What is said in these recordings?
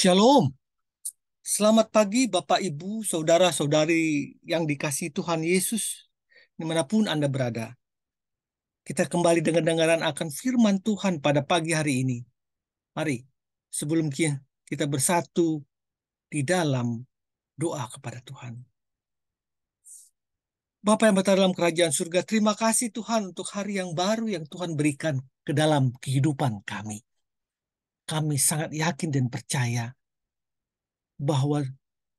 Shalom. Selamat pagi Bapak, Ibu, Saudara-saudari yang dikasihi Tuhan Yesus, dimanapun Anda berada. Kita kembali dengan dengaran akan firman Tuhan pada pagi hari ini. Mari, sebelum kita bersatu di dalam doa kepada Tuhan. Bapa yang berada dalam kerajaan surga, terima kasih Tuhan untuk hari yang baru yang Tuhan berikan ke dalam kehidupan kami. Kami sangat yakin dan percaya bahwa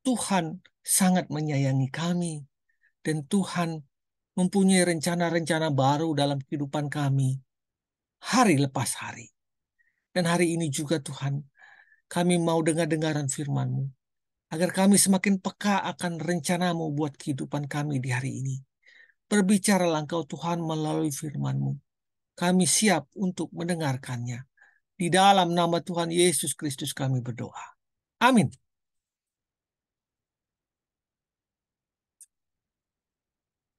Tuhan sangat menyayangi kami dan Tuhan mempunyai rencana-rencana baru dalam kehidupan kami hari lepas hari. Dan hari ini juga Tuhan, kami mau dengar-dengaran firman-Mu agar kami semakin peka akan rencana-Mu buat kehidupan kami di hari ini. Berbicaralah Engkau Tuhan melalui firman-Mu. Kami siap untuk mendengarkannya. Di dalam nama Tuhan Yesus Kristus kami berdoa. Amin.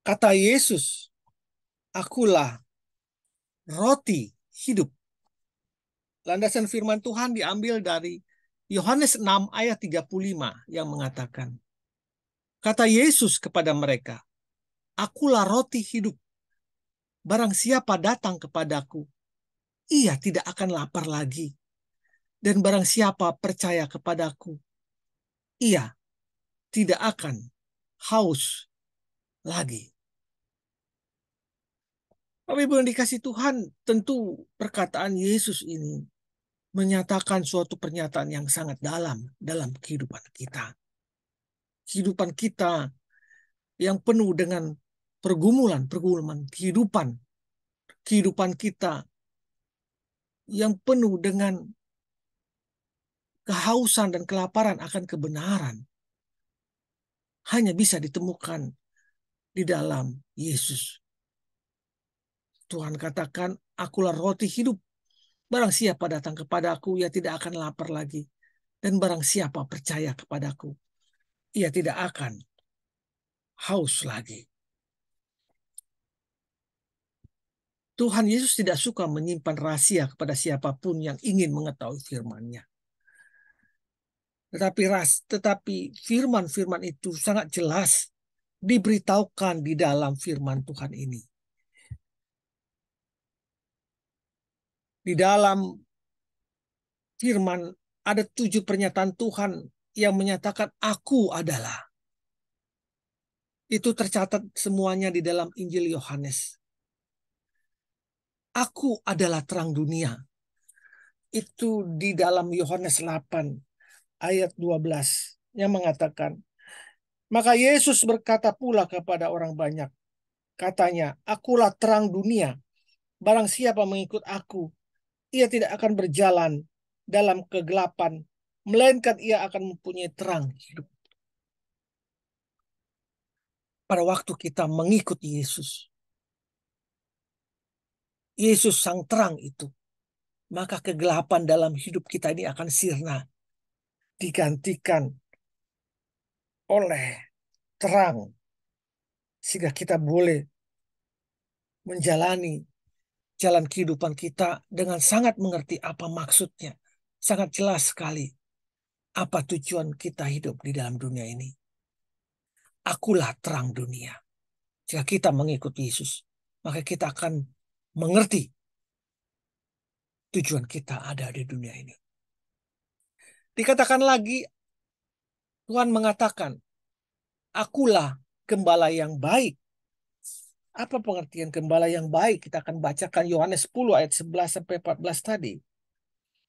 Kata Yesus, akulah roti hidup. Landasan firman Tuhan diambil dari Yohanes 6 ayat 35 yang mengatakan, kata Yesus kepada mereka, akulah roti hidup. Barang siapa datang kepadaku, ia tidak akan lapar lagi. Dan barang siapa percaya kepadaku, ia tidak akan haus lagi. Bapak Ibu yang dikasih Tuhan, tentu perkataan Yesus ini menyatakan suatu pernyataan yang sangat dalam kehidupan kita. Kehidupan kita yang penuh dengan pergumulan kehidupan kita yang penuh dengan kehausan dan kelaparan akan kebenaran hanya bisa ditemukan di dalam Yesus. Tuhan katakan, akulah roti hidup. Barang siapa datang kepadaku, ia tidak akan lapar lagi. Dan barang siapa percaya kepadaku, ia tidak akan haus lagi. Tuhan Yesus tidak suka menyimpan rahasia kepada siapapun yang ingin mengetahui firman-Nya. Tetapi firman-firman itu sangat jelas diberitahukan di dalam firman Tuhan ini. Di dalam firman ada 7 pernyataan Tuhan yang menyatakan aku adalah. Itu tercatat semuanya di dalam Injil Yohanes. Aku adalah terang dunia. Itu di dalam Yohanes 8 ayat 12 yang mengatakan, maka Yesus berkata pula kepada orang banyak, katanya, akulah terang dunia. Barang siapa mengikut aku, ia tidak akan berjalan dalam kegelapan, melainkan ia akan mempunyai terang hidup. Pada waktu kita mengikuti Yesus, Yesus sang terang itu, maka kegelapan dalam hidup kita ini akan sirna, digantikan oleh terang, sehingga kita boleh menjalani jalan kehidupan kita dengan sangat mengerti apa maksudnya. Sangat jelas sekali apa tujuan kita hidup di dalam dunia ini. Akulah terang dunia. Jika kita mengikuti Yesus, maka kita akan mengerti tujuan kita ada di dunia ini. Dikatakan lagi, Tuhan mengatakan, akulah gembala yang baik. Apa pengertian gembala yang baik? Kita akan bacakan Yohanes 10 ayat 11-14 tadi.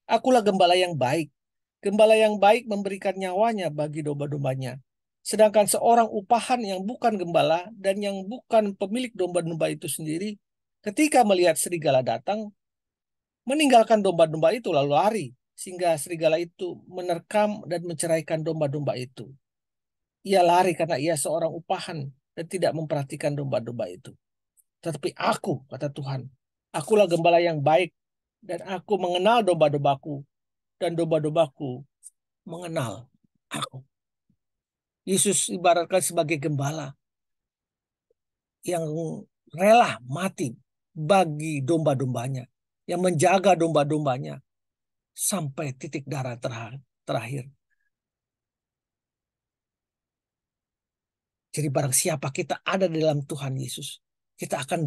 Akulah gembala yang baik. Gembala yang baik memberikan nyawanya bagi domba-dombanya. Sedangkan seorang upahan yang bukan gembala dan yang bukan pemilik domba-domba itu sendiri, ketika melihat serigala datang, meninggalkan domba-domba itu lalu lari, sehingga serigala itu menerkam dan menceraikan domba-domba itu. Ia lari karena ia seorang upahan dan tidak memperhatikan domba-domba itu. Tetapi aku, kata Tuhan, akulah gembala yang baik dan aku mengenal domba-dombaku dan domba-dombaku mengenal aku. Yesus ibaratkan sebagai gembala yang rela mati bagi domba-dombanya, yang menjaga domba-dombanya sampai titik darah terakhir. Jadi barang siapa kita ada di dalam Tuhan Yesus, kita akan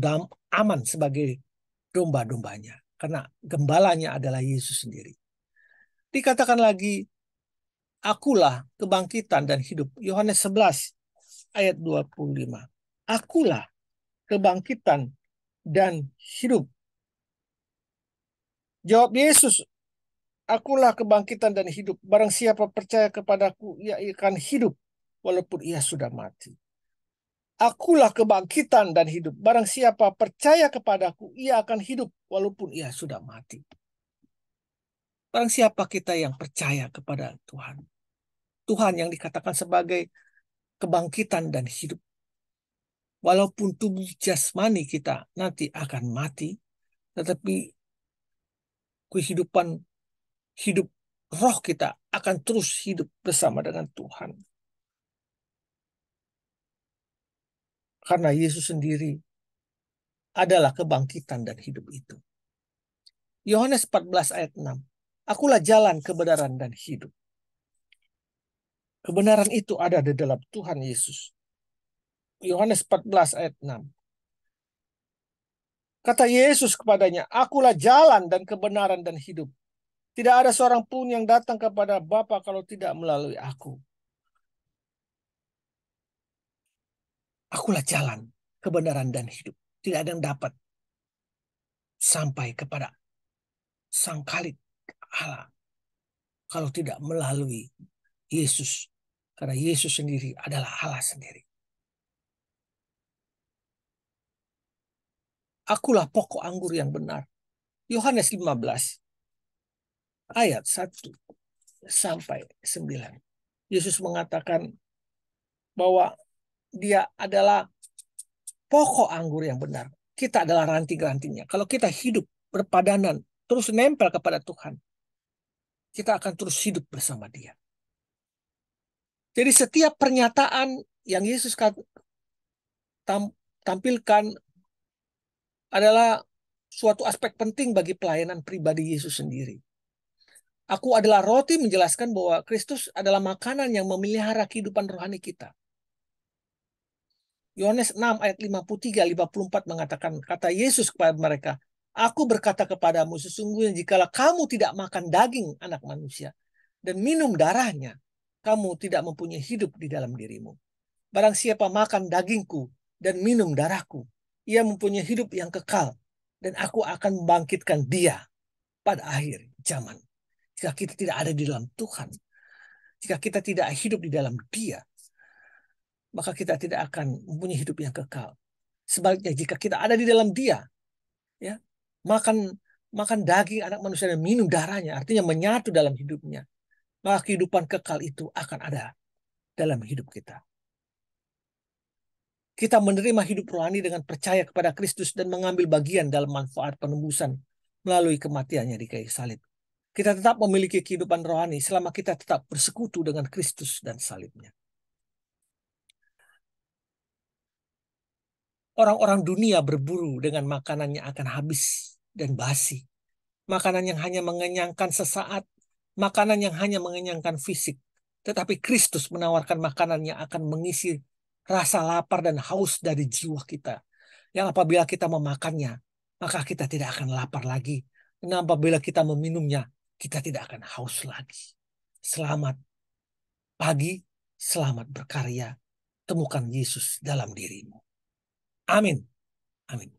aman sebagai domba-dombanya. Karena gembalanya adalah Yesus sendiri. Dikatakan lagi, akulah kebangkitan dan hidup. Yohanes 11 ayat 25. Akulah kebangkitan dan hidup. Jawab Yesus, akulah kebangkitan dan hidup. Barang siapa percaya kepadaku, ia akan hidup walaupun ia sudah mati. Akulah kebangkitan dan hidup. Barang siapa percaya kepadaku, ia akan hidup walaupun ia sudah mati. Barang siapa kita yang percaya kepada Tuhan. Tuhan yang dikatakan sebagai kebangkitan dan hidup. Walaupun tubuh jasmani kita nanti akan mati, tetapi kehidupan hidup roh kita akan terus hidup bersama dengan Tuhan. Karena Yesus sendiri adalah kebangkitan dan hidup itu. Yohanes 14 ayat 6. Akulah jalan, kebenaran, dan hidup. Kebenaran itu ada di dalam Tuhan Yesus. Yohanes 14 ayat 6. Kata Yesus kepadanya, akulah jalan dan kebenaran dan hidup. Tidak ada seorang pun yang datang kepada Bapa kalau tidak melalui aku. Akulah jalan, kebenaran, dan hidup. Tidak ada yang dapat sampai kepada Sang Khalik Allah kalau tidak melalui Yesus. Karena Yesus sendiri adalah Allah sendiri. Akulah pokok anggur yang benar. Yohanes 15 ayat 1 sampai 9. Yesus mengatakan bahwa dia adalah pokok anggur yang benar. Kita adalah ranting-rantingnya. Kalau kita hidup berpadanan, terus nempel kepada Tuhan, kita akan terus hidup bersama dia. Jadi setiap pernyataan yang Yesus tampilkan adalah suatu aspek penting bagi pelayanan pribadi Yesus sendiri. Aku adalah roti menjelaskan bahwa Kristus adalah makanan yang memelihara kehidupan rohani kita. Yohanes 6 ayat 53-54 mengatakan, kata Yesus kepada mereka, aku berkata kepadamu sesungguhnya jikalau kamu tidak makan daging anak manusia dan minum darahnya, kamu tidak mempunyai hidup di dalam dirimu. Barang siapa makan dagingku dan minum darahku, ia mempunyai hidup yang kekal, dan aku akan membangkitkan dia pada akhir zaman. Jika kita tidak ada di dalam Tuhan, jika kita tidak hidup di dalam dia, maka kita tidak akan mempunyai hidup yang kekal. Sebaliknya, jika kita ada di dalam dia, ya, makan daging anak manusia dan minum darahnya, artinya menyatu dalam hidupnya, maka kehidupan kekal itu akan ada dalam hidup kita. Kita menerima hidup rohani dengan percaya kepada Kristus dan mengambil bagian dalam manfaat penebusan melalui kematiannya di kayu salib. Kita tetap memiliki kehidupan rohani selama kita tetap bersekutu dengan Kristus dan salibnya. Orang-orang dunia berburu dengan makanan yang akan habis dan basi. Makanan yang hanya mengenyangkan sesaat, makanan yang hanya mengenyangkan fisik. Tetapi Kristus menawarkan makanan yang akan mengisi rasa lapar dan haus dari jiwa kita. Yang apabila kita memakannya, maka kita tidak akan lapar lagi. Dan apabila kita meminumnya, kita tidak akan haus lagi. Selamat pagi, selamat berkarya. Temukan Yesus dalam dirimu. Amin. Amin.